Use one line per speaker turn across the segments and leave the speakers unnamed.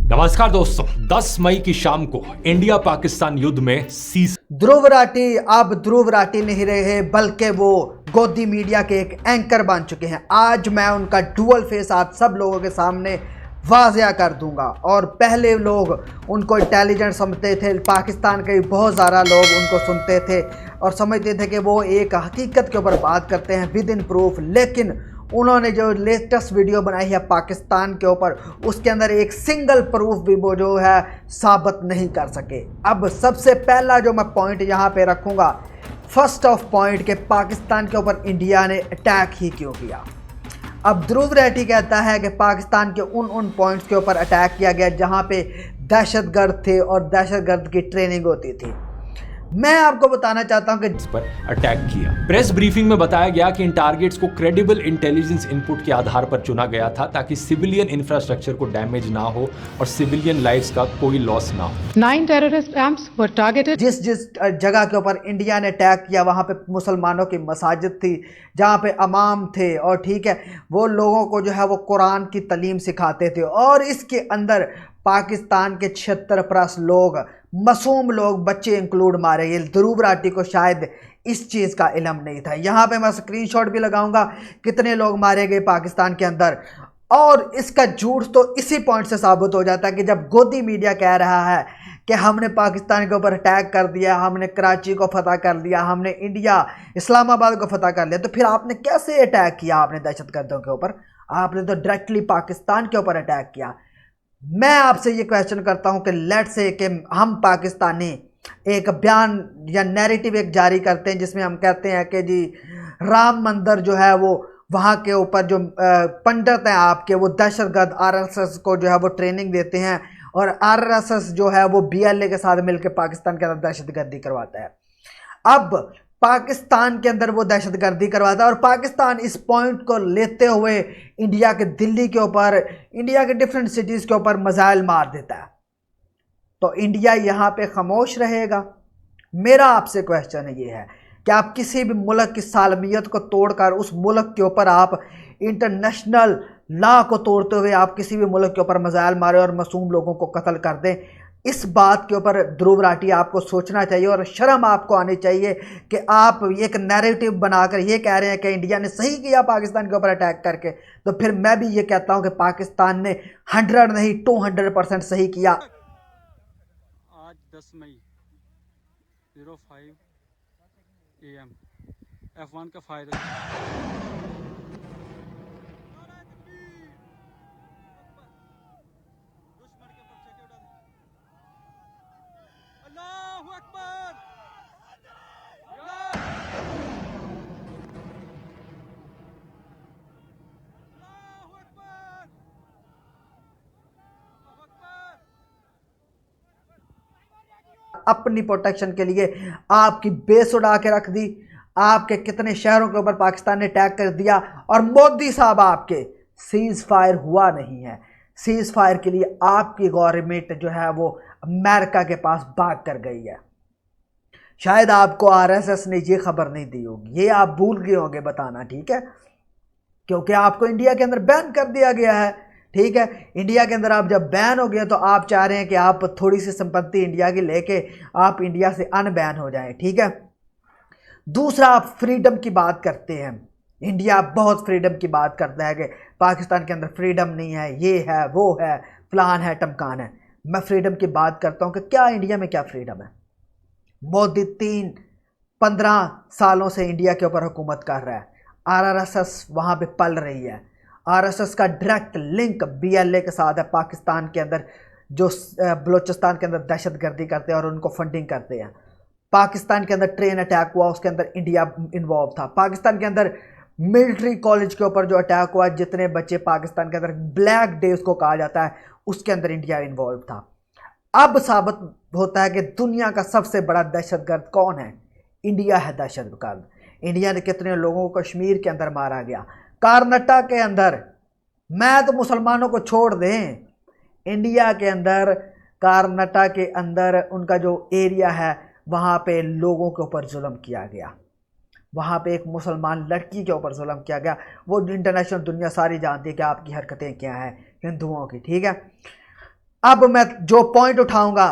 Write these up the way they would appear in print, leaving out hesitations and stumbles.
नमस्कार दोस्तों, 10 मई की शाम को इंडिया पाकिस्तान युद्ध में
ध्रुव राठी अब ध्रुव राठी नहीं रहे बल्कि वो गोदी मीडिया के एक एंकर बन चुके हैं। आज मैं उनका डुअल फेस आप सब लोगों के सामने वाज़िया कर दूंगा। और पहले लोग उनको इंटेलिजेंट समझते थे, पाकिस्तान के बहुत ज़्यादा लोग उनको सुनते थे और समझते थे कि वो एक हकीकत के ऊपर बात करते हैं विद इन प्रूफ। लेकिन उन्होंने जो लेटेस्ट वीडियो बनाई है पाकिस्तान के ऊपर, उसके अंदर एक सिंगल प्रूफ भी वो जो है साबित नहीं कर सके। अब सबसे पहला जो मैं पॉइंट यहाँ पे रखूँगा, फर्स्ट ऑफ पॉइंट, के पाकिस्तान के ऊपर इंडिया ने अटैक ही क्यों किया। अब ध्रुव राठी कहता है कि पाकिस्तान के उन पॉइंट्स के ऊपर अटैक किया गया जहाँ पे दहशतगर्द थे और दहशतगर्द की ट्रेनिंग होती थी। मैं आपको बताना चाहता हूं कि
इस पर अटैक किया। प्रेस ब्रीफिंग में बताया गया कि इन टारगेट्स को क्रेडिबल इंटेलिजेंस इनपुट के आधार पर चुना गया था ताकि सिविलियन इंफ्रास्ट्रक्चर को डैमेज ना हो और सिविलियन लाइव्स का कोई लॉस ना हो।
9 terrorist camps were targeted.
जिस जगह के ऊपर इंडिया ने अटैक किया वहाँ पे मुसलमानों की मसाजिद थी, जहाँ पे अमाम थे और ठीक है वो लोगों को जो है वो कुरान की तालीम सिखाते थे। और इसके अंदर पाकिस्तान के 76+ लोग, मासूम लोग, बच्चे इंक्लूड मारे गए। ध्रुव राठी को शायद इस चीज़ का इल्म नहीं था। यहाँ पे मैं स्क्रीनशॉट भी लगाऊंगा कितने लोग मारे गए पाकिस्तान के अंदर। और इसका झूठ तो इसी पॉइंट से साबित हो जाता है कि जब गोदी मीडिया कह रहा है कि हमने पाकिस्तान के ऊपर अटैक कर दिया, हमने कराची को फतह कर लिया, हमने इंडिया इस्लामाबाद को फतह कर लिया, तो फिर आपने कैसे अटैक किया? आपने दहशतगर्दों के ऊपर, आपने तो डायरेक्टली पाकिस्तान के ऊपर अटैक किया। मैं आपसे ये क्वेश्चन करता हूं कि लेट्स से कि हम पाकिस्तानी एक बयान या नैरेटिव एक जारी करते हैं जिसमें हम कहते हैं कि जी राम मंदिर जो है वो वहाँ के ऊपर जो पंडित हैं आपके वो दहशतगर्द आरएसएस को जो है वो ट्रेनिंग देते हैं और आरएसएस जो है वो बीएलए के साथ मिलकर पाकिस्तान के अंदर दहशतगर्दी करवाता है। अब पाकिस्तान के अंदर वो दहशतगर्दी करवाता है और पाकिस्तान इस पॉइंट को लेते हुए इंडिया के दिल्ली के ऊपर, इंडिया के डिफरेंट सिटीज़ के ऊपर मिसाइल मार देता है। तो इंडिया यहाँ पे खामोश रहेगा? मेरा आपसे क्वेश्चन ये है कि आप किसी भी मुल्क की सालमियत को तोड़कर उस मुल्क के ऊपर, आप इंटरनेशनल लॉ को तोड़ते हुए आप किसी भी मुल्क के ऊपर मिसाइल मारें और मासूम लोगों को कत्ल कर दें। इस बात के ऊपर ध्रुव राठी आपको सोचना चाहिए और शर्म आपको आनी चाहिए कि आप एक नैरेटिव बनाकर ये कह रहे हैं कि इंडिया ने सही किया पाकिस्तान के ऊपर अटैक करके। तो फिर मैं भी ये कहता हूं कि पाकिस्तान ने 100 नहीं 200% सही किया।
आज 10 मई 05 AM F1 का फायदा।
अपनी प्रोटेक्शन के लिए आपकी बेस उड़ा के रख दी, आपके कितने शहरों के ऊपर पाकिस्तान ने अटैक कर दिया और मोदी साहब आपके सीज फायर हुआ नहीं है। सीज फायर के लिए आपकी गवर्नमेंट जो है वो अमेरिका के पास भाग कर गई है। शायद आपको आरएसएस ने ये खबर नहीं दी होगी, ये आप भूल गए होंगे बताना, ठीक है, क्योंकि आपको इंडिया के अंदर बैन कर दिया गया है। ठीक है, इंडिया के अंदर आप जब बैन हो गए तो आप चाह रहे हैं कि आप थोड़ी सी संपत्ति इंडिया की लेके आप इंडिया से अनबैन हो जाएं। ठीक है, दूसरा आप फ्रीडम की बात करते हैं। इंडिया बहुत फ्रीडम की बात करता है कि पाकिस्तान के अंदर फ्रीडम नहीं है, ये है, वो है, फलान है, टमकान है। मैं फ्रीडम की बात करता हूं कि क्या इंडिया में क्या फ्रीडम है? मोदी 15 सालों से इंडिया के ऊपर हुकूमत कर रहा है, आरएसएस वहाँ पे पल रही है। आरएसएस का डायरेक्ट लिंक बीएलए के साथ है। पाकिस्तान के अंदर जो बलूचिस्तान के अंदर दहशतगर्दी करते हैं और उनको फंडिंग करते हैं। पाकिस्तान के अंदर ट्रेन अटैक हुआ, उसके अंदर इंडिया इन्वॉल्व था। पाकिस्तान के अंदर मिलिट्री कॉलेज के ऊपर जो अटैक हुआ, जितने बच्चे पाकिस्तान के अंदर ब्लैक डे उसको कहा जाता है, उसके अंदर इंडिया इन्वॉल्व था। अब साबित होता है कि दुनिया का सबसे बड़ा दहशतगर्द कौन है? इंडिया है दहशतगर्द। इंडिया ने कितने लोगों को कश्मीर के अंदर मारा गया, कर्नाटक के अंदर, मैं तो मुसलमानों को छोड़ दें, इंडिया के अंदर कर्नाटक के अंदर उनका जो एरिया है वहाँ पे लोगों के ऊपर जुल्म किया गया। वहाँ पे एक मुसलमान लड़की के ऊपर जुल्म किया गया। वो इंटरनेशनल दुनिया सारी जानती है कि आपकी हरकतें क्या हैं हिंदुओं की, ठीक है। अब मैं जो पॉइंट उठाऊंगा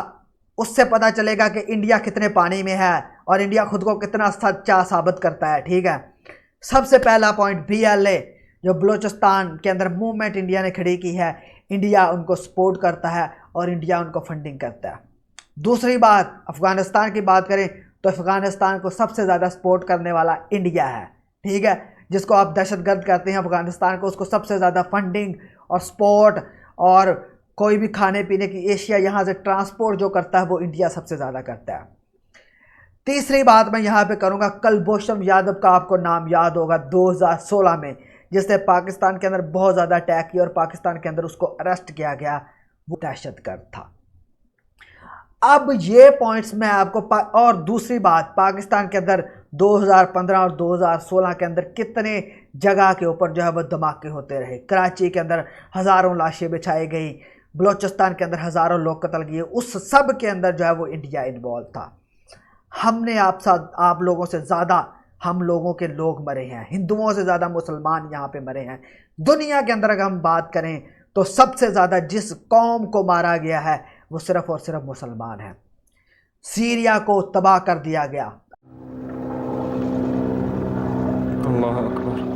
उससे पता चलेगा कि इंडिया कितने पानी में है और इंडिया खुद को कितना सच्चा साबित करता है, ठीक है। सबसे पहला पॉइंट BLA, जो बलूचिस्तान के अंदर मूवमेंट इंडिया ने खड़ी की है, इंडिया उनको सपोर्ट करता है और इंडिया उनको फंडिंग करता है। दूसरी बात, अफगानिस्तान की बात करें तो अफगानिस्तान को सबसे ज़्यादा सपोर्ट करने वाला इंडिया है, ठीक है। जिसको आप दहशतगर्द कहते हैं अफगानिस्तान को, उसको सबसे ज़्यादा फंडिंग और सपोर्ट और कोई भी खाने पीने की एशिया यहाँ से ट्रांसपोर्ट जो करता है वो इंडिया सबसे ज़्यादा करता है। तीसरी बात मैं यहाँ पे करूँगा, कुलभूषण यादव का आपको नाम याद होगा 2016 में, जिसने पाकिस्तान के अंदर बहुत ज़्यादा अटैक किया और पाकिस्तान के अंदर उसको अरेस्ट किया गया, वो दहशतगर्द था। अब ये पॉइंट्स मैं आपको और दूसरी बात, पाकिस्तान के अंदर 2015 और 2016 के अंदर कितने जगह के ऊपर जो है वो धमाके होते रहे। कराची के अंदर हज़ारों लाशें बिछाई गई, बलूचिस्तान के अंदर हज़ारों लोग कत्ल किए, उस सब के अंदर जो है वो इंडिया इन्वॉल्व था। हमने आप लोगों से ज़्यादा हम लोगों के लोग मरे हैं, हिंदुओं से ज़्यादा मुसलमान यहाँ पे मरे हैं। दुनिया के अंदर अगर हम बात करें तो सबसे ज़्यादा जिस कौम को मारा गया है वो सिर्फ़ और सिर्फ मुसलमान हैं। सीरिया को तबाह कर दिया गया।
अल्लाह अकबर।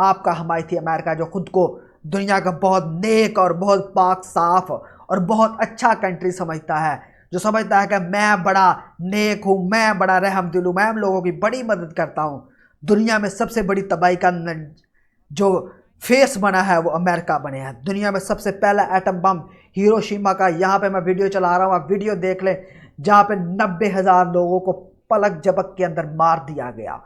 आपका हमायती अमेरिका, जो खुद को दुनिया का बहुत नेक और बहुत पाक साफ और बहुत अच्छा कंट्री समझता है, जो समझता है कि मैं बड़ा नेक हूँ, मैं बड़ा रहमदिल हूँ, मैं लोगों की बड़ी मदद करता हूँ। दुनिया में सबसे बड़ी तबाही का जो फेस बना है वो अमेरिका बने हैं। दुनिया में सबसे पहला एटम बम हिरोशिमा का, यहाँ पे मैं वीडियो चला रहा हूँ, आप वीडियो देख लें, जहाँ पे 90,000 लोगों को पलक झपक के अंदर मार दिया गया।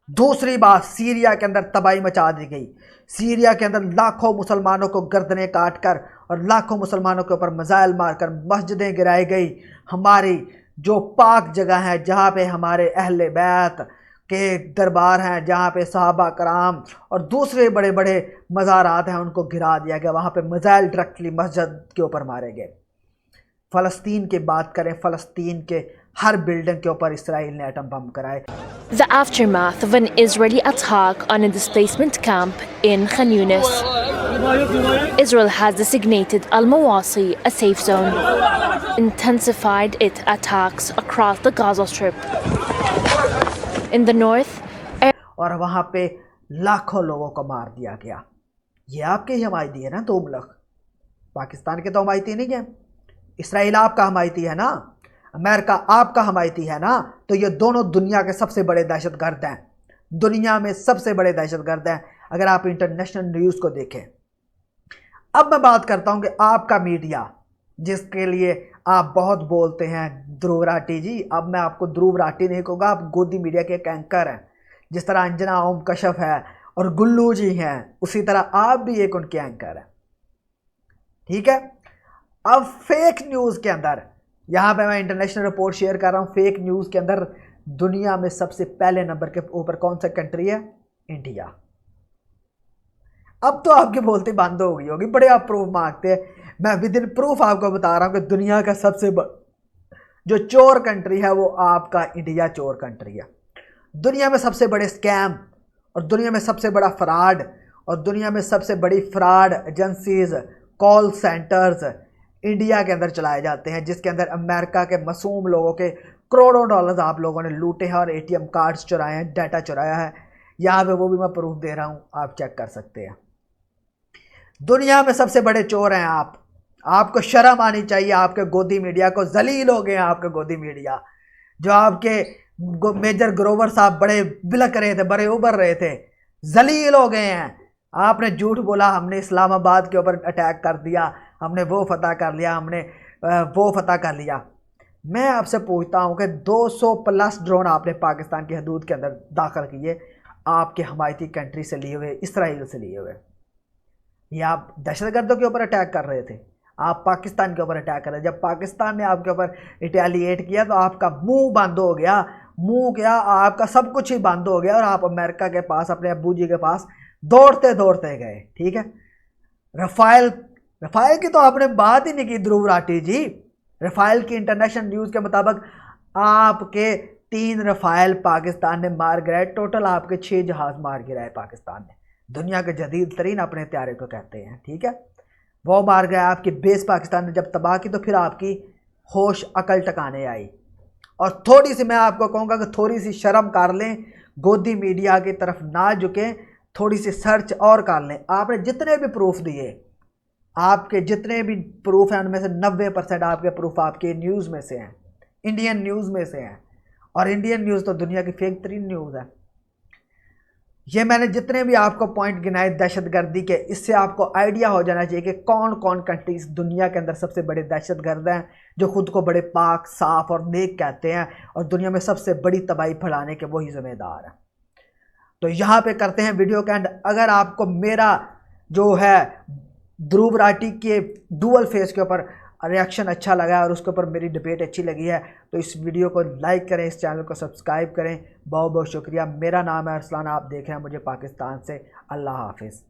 दूसरी बात, सीरिया के अंदर तबाही मचा दी गई। सीरिया के अंदर लाखों मुसलमानों को गर्दनें काट कर और लाखों मुसलमानों के ऊपर मिसाइल मारकर मस्जिदें गिराई गई। हमारी जो पाक जगह है, जहाँ पे हमारे अहले बैत के दरबार हैं, जहाँ पे सहाबा कराम और दूसरे बड़े बड़े मज़ारात हैं, उनको गिरा दिया गया। वहाँ पे मिसाइल डायरेक्टली मस्जिद के ऊपर मारे गए। फ़लस्तीन की बात करें, फ़लस्तीन के हर बिल्डिंग के ऊपर इसराइल ने एटम बम कराए।
The aftermath of an Israeli attack on a displacement camp in Khan Yunis. Israel has designated Al-Mawasi a safe zone, intensified its attacks across the Gaza Strip. In the north,
और वहाँ पे लाखों लोगों को मार दिया गया। ये आपके ही हमायती है ना, दो मुल्क, पाकिस्तान के तो हमायती नहीं है, इसराइल आपका हमायती है ना, अमेरिका आपका हमायती है ना। तो ये दोनों दुनिया के सबसे बड़े दहशतगर्द हैं, दुनिया में सबसे बड़े दहशतगर्द हैं अगर आप इंटरनेशनल न्यूज़ को देखें। अब मैं बात करता हूँ कि आपका मीडिया, जिसके लिए आप बहुत बोलते हैं, ध्रुव राठी जी, अब मैं आपको ध्रुव राठी नहीं कहूँगा, आप गोदी मीडिया के एक एंकर हैं। जिस तरह अंजना ओम कश्यप है और गुल्लू जी हैं, उसी तरह आप भी एक उनके एंकर हैं, ठीक है। अब फेक न्यूज़ के अंदर, यहाँ पे मैं इंटरनेशनल रिपोर्ट शेयर कर रहा हूँ, फेक न्यूज़ के अंदर दुनिया में सबसे पहले नंबर के ऊपर कौन सा कंट्री है? इंडिया। अब तो आपकी बोलती बंद हो गई होगी, बड़े आप प्रूफ मांगते हैं। मैं विद इन प्रूफ आपको बता रहा हूँ कि दुनिया का सबसे जो चोर कंट्री है वो आपका इंडिया चोर कंट्री है। दुनिया में सबसे बड़े स्कैम और दुनिया में सबसे बड़ा फ्रॉड और दुनिया में सबसे बड़ी fraud agencies, call centres India के अंदर चलाए जाते हैं, जिसके अंदर अमेरिका के मासूम लोगों के करोड़ों डॉलर्स आप लोगों ने लूटे हैं और एटीएम कार्ड्स चुराए हैं, डाटा चुराया है। यहाँ पे वो भी मैं प्रूफ दे रहा हूँ, आप चेक कर सकते हैं। दुनिया में सबसे बड़े चोर हैं आप। आपको शर्म आनी चाहिए, आपके गोदी मीडिया को। जलील हो गए हैं आपके गोदी मीडिया। जो आपके मेजर ग्रोवर साहब बड़े बिलक रहे थे, बड़े उबर रहे थे, जलील हो गए हैं। आपने झूठ बोला, हमने इस्लामाबाद के ऊपर अटैक कर दिया, हमने वो फतह कर लिया, हमने वो फतह कर लिया। मैं आपसे पूछता हूँ कि 200+ ड्रोन आपने पाकिस्तान की हदूद के अंदर दाखिल किए, आपके हमायती कंट्री से लिए हुए, इसराइल से लिए हुए। ये आप दहशतगर्दों के ऊपर अटैक कर रहे थे, आप पाकिस्तान के ऊपर अटैक कर रहे थे। जब पाकिस्तान ने आपके ऊपर रिटेलिएट किया तो आपका मुंह बंद हो गया, मुंह क्या, आपका सब कुछ ही बंद हो गया और आप अमेरिका के पास अपने अब्बू जी के पास दौड़ते दौड़ते गए। ठीक है, रफाइल की तो आपने बात ही नहीं की ध्रुव राठी जी। रफाइल की इंटरनेशनल न्यूज़ के मुताबिक आपके 3 रफाइल पाकिस्तान ने मार गिराए, टोटल आपके 6 जहाज मार गिराए पाकिस्तान ने। दुनिया के जदीद तरीन अपने हथियारे को कहते हैं। ठीक है, वो मार गया, आपकी बेस पाकिस्तान ने जब तबाह की तो फिर आपकी होश अकल टकाने आई। और थोड़ी सी मैं आपको कहूँगा कि थोड़ी सी शर्म कर लें, गोदी मीडिया की तरफ ना झुकें, थोड़ी सी सर्च और कर लें। आपने जितने भी प्रूफ दिए, आपके जितने भी प्रूफ हैं उनमें से 90% आपके प्रूफ आपके न्यूज़ में से हैं, इंडियन न्यूज़ में से हैं। और इंडियन न्यूज़ तो दुनिया की फेक तरीन न्यूज़ है। ये मैंने जितने भी आपको पॉइंट गिनाए दहशतगर्दी के, इससे आपको आइडिया हो जाना चाहिए कि कौन कौन कंट्रीज दुनिया के अंदर सबसे बड़े दहशतगर्द हैं, जो खुद को बड़े पाक साफ और नेक कहते हैं और दुनिया में सबसे बड़ी तबाही फैलाने के वही जिम्मेदार हैं। तो यहाँ पे करते हैं वीडियो का एंड। अगर आपको मेरा जो है ध्रुव राठी के डुअल फेस के ऊपर रिएक्शन अच्छा लगा है और उसके ऊपर मेरी डिबेट अच्छी लगी है तो इस वीडियो को लाइक करें, इस चैनल को सब्सक्राइब करें। बहुत बहुत शुक्रिया। मेरा नाम है अरसलान, आप देख रहे हैं मुझे पाकिस्तान से। अल्लाह हाफिज़।